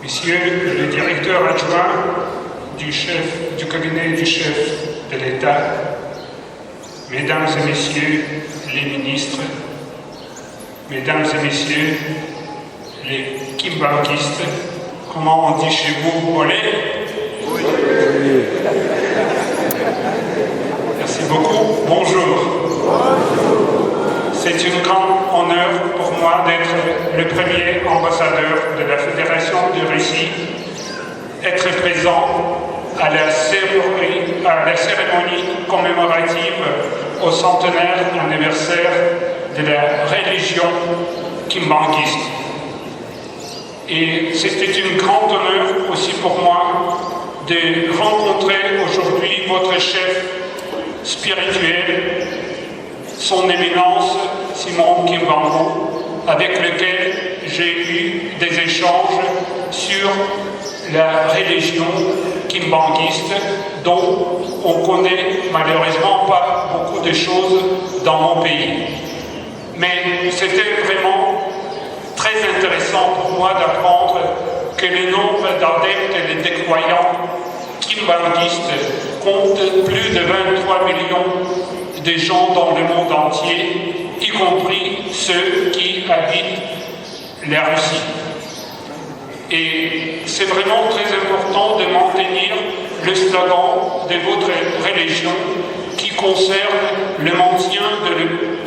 Monsieur le directeur adjoint du cabinet du chef de l'État, Mesdames et Messieurs les ministres, Mesdames et Messieurs les kimbanguistes, comment on dit chez vous, olé? Oui. Merci beaucoup. Bonjour. C'est un grand honneur pour moi d'être le premier ambassadeur de la Fédération de Russie, être présent à la cérémonie commémorative au centenaire anniversaire de la religion kimbanguiste. Et c'était un grand honneur aussi pour moi de rencontrer aujourd'hui votre chef spirituel, son éminence Simon Kimbangu, avec lequel j'ai eu des échanges sur la religion kimbanguiste dont on connaît malheureusement pas beaucoup de choses dans mon pays. Mais c'était vraiment très intéressant pour moi d'apprendre que le nombre d'adeptes et de croyants kimbanguistes compte plus de 23 millions de gens dans le monde entier, y compris ceux qui habitent la Russie. Et c'est vraiment très important de maintenir le slogan de votre religion qui concerne le maintien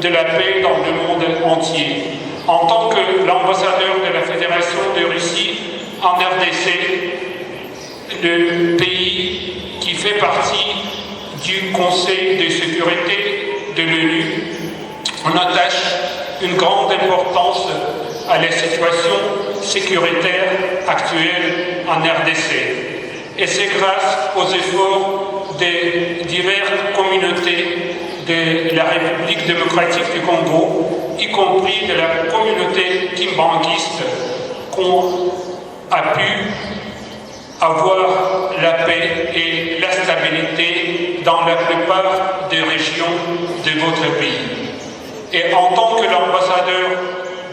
de la paix dans le monde entier. En tant que l'ambassadeur de la Fédération de Russie en RDC, le pays qui fait partie du Conseil de sécurité de l'ONU, on attache une grande importance à la situation sécuritaire actuelle en RDC. Et c'est grâce aux efforts des diverses communautés de la République démocratique du Congo, y compris de la communauté kimbanguiste, qu'on a pu avoir la paix et la stabilité dans la plupart des régions de votre pays. Et en tant que l'ambassadeur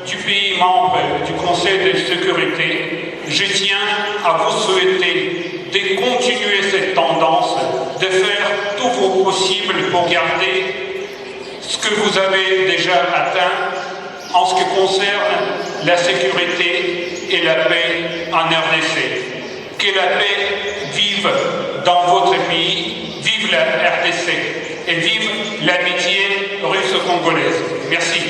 du pays membre du Conseil de sécurité, je tiens à vous souhaiter de continuer cette tendance, de faire tout vos possible pour garder ce que vous avez déjà atteint en ce qui concerne la sécurité et la paix en RDC. Que la paix vive dans votre pays, vive la RDC et vive l'amitié russo-congolaise. Merci.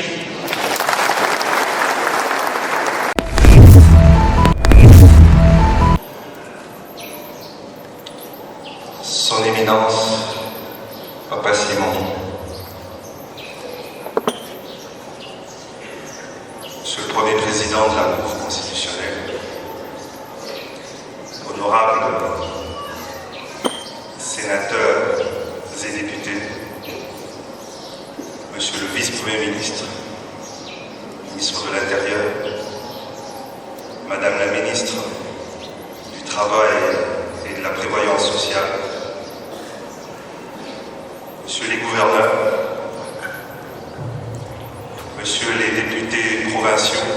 Son Éminence, Papa Simon, Monsieur le Premier Président de la Cour constitutionnelle, honorables sénateurs et députés, Monsieur le Vice-Premier ministre, ministre de l'Intérieur, Madame la ministre du Travail et de la Prévoyance sociale, Monsieur les gouverneurs, Messieurs les députés provinciaux,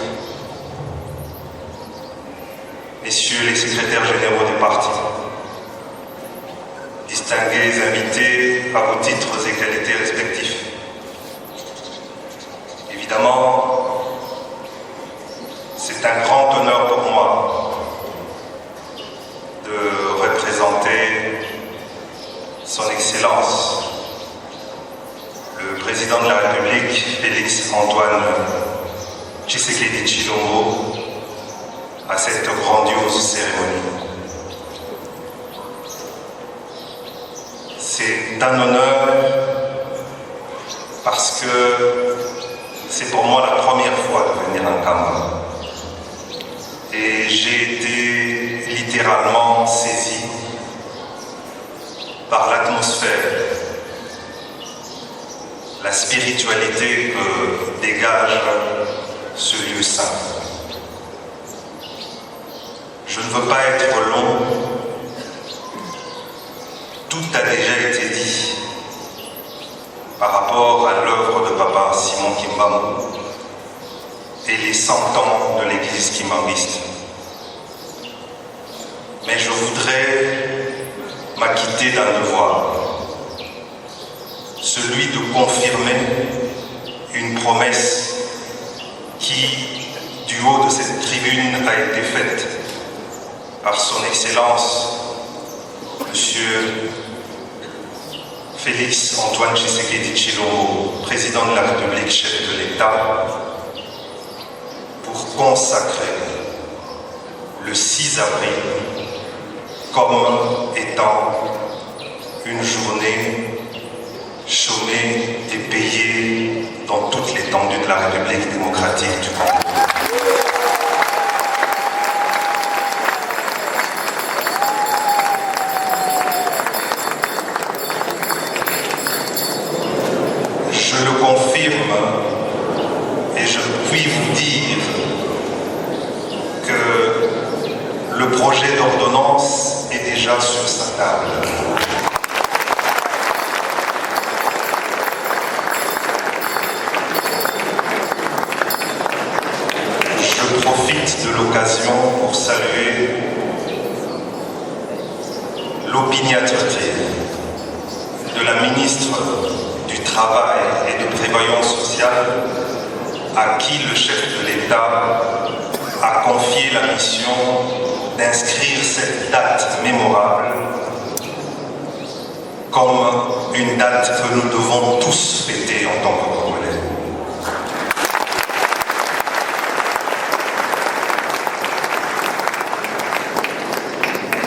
Messieurs les secrétaires généraux des partis, distingués invités à vos titres et qualités respectifs. Évidemment, c'est un grand honneur pour moi de représenter Son Excellence, le Président de la République, Félix-Antoine Tshisekedi Tshilombo, à cette grandiose cérémonie. C'est un honneur parce que c'est pour moi la première fois de venir en Cameroun. Et j'ai été littéralement saisi par l'atmosphère, la spiritualité que dégage ce lieu saint. Je ne veux pas être long. Tout a déjà été dit par rapport à l'œuvre de Papa Simon Kimbangu et les 100 ans de l'église kimbanguiste. mais je voudrais m'acquitter d'un devoir, celui de confirmer une promesse qui, du haut de cette tribune, a été faite par son Excellence, Monsieur Félix Antoine Tshisekedi Tshilombo, président de la République, chef de l'État, pour consacrer le 6 avril comme étant une journée chômée et payée dans toute l'étendue de la République démocratique du Congo. Je le confirme et je puis vous dire que le projet d'ordonnance est déjà sur sa table. Je profite de l'occasion pour saluer l'opiniâtreté de la ministre du Travail et de Prévoyance sociale, à qui le chef de l'État a confié la mission d'inscrire cette date mémorable comme une date que nous devons tous fêter en tant que Congolais.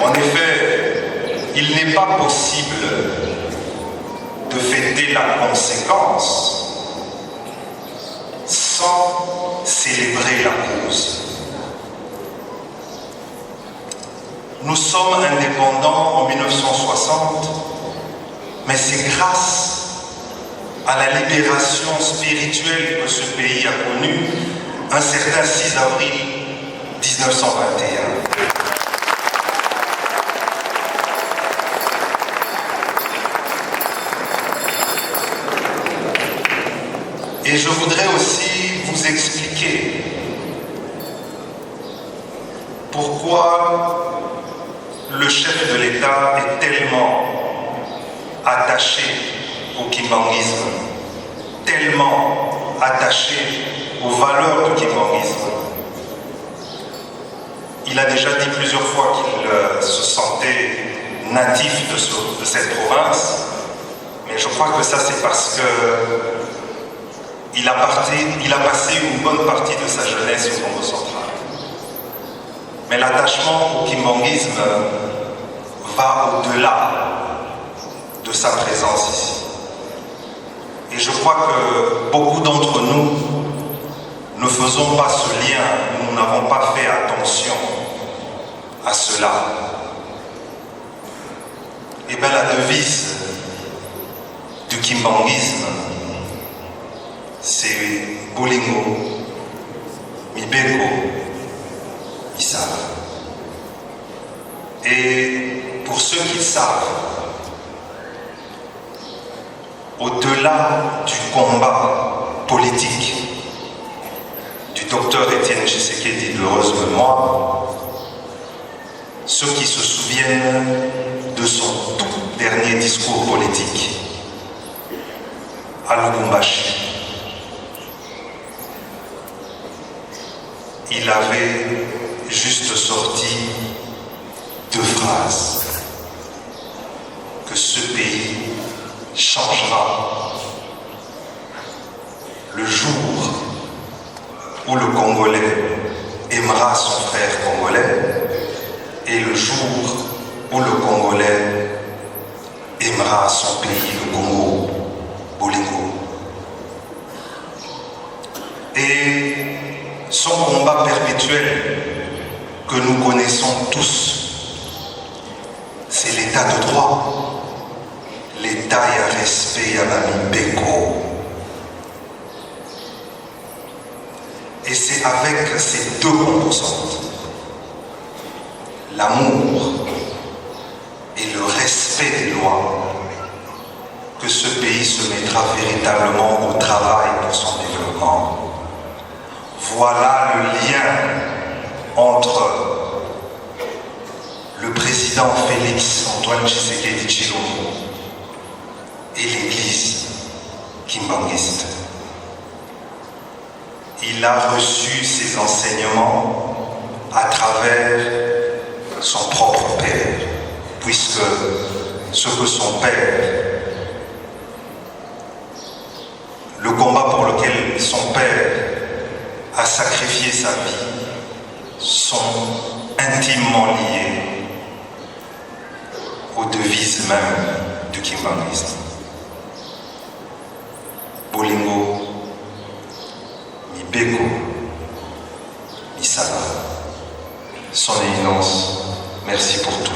En effet, il n'est pas possible de fêter la conséquence sans célébrer la cause. Nous sommes indépendants en 1960, mais c'est grâce à la libération spirituelle que ce pays a connue un certain 6 avril 1921. Et je voudrais aussi vous expliquer pourquoi le chef de l'État est tellement attaché au kimbanguisme, tellement attaché aux valeurs du kimbanguisme. Il a déjà dit plusieurs fois qu'il se sentait natif de cette province, mais je crois que ça c'est parce que il a passé une bonne partie de sa jeunesse au Congo central. Mais l'attachement au kimbanguisme va au-delà de sa présence ici. Et je crois que beaucoup d'entre nous ne faisons pas ce lien, nous n'avons pas fait attention à cela. Et bien la devise du kimbanguisme, c'est Bolingo, Mibeko, Isava. Et pour ceux qui savent, au-delà du combat politique du docteur Étienne Tshisekedi d'heureuse mémoire, ceux qui se souviennent de son tout dernier discours politique à Lubumbashi, il avait juste sorti 2 phrases: que ce pays changera le jour où le Congolais aimera son frère congolais et le jour où le Congolais aimera son pays, le Congo, Bolingo. Et son combat perpétuel que nous connaissons tous, c'est l'état de droit. L'état et respect à la Mibeko. Et c'est avec ces 2 composantes, l'amour et le respect des lois, que ce pays se mettra véritablement au travail pour son développement. Voilà le lien entre le président Félix Antoine Tshisekedi Tshilombo et l'Église kimbanguiste. Il a reçu ses enseignements à travers son propre père, puisque ce que son père, le combat pour lequel son père a sacrifié sa vie, sont intimement liés aux devises même du kimbanguisme. Bolingo, Mibeko, Misala, son éminence, merci pour tout.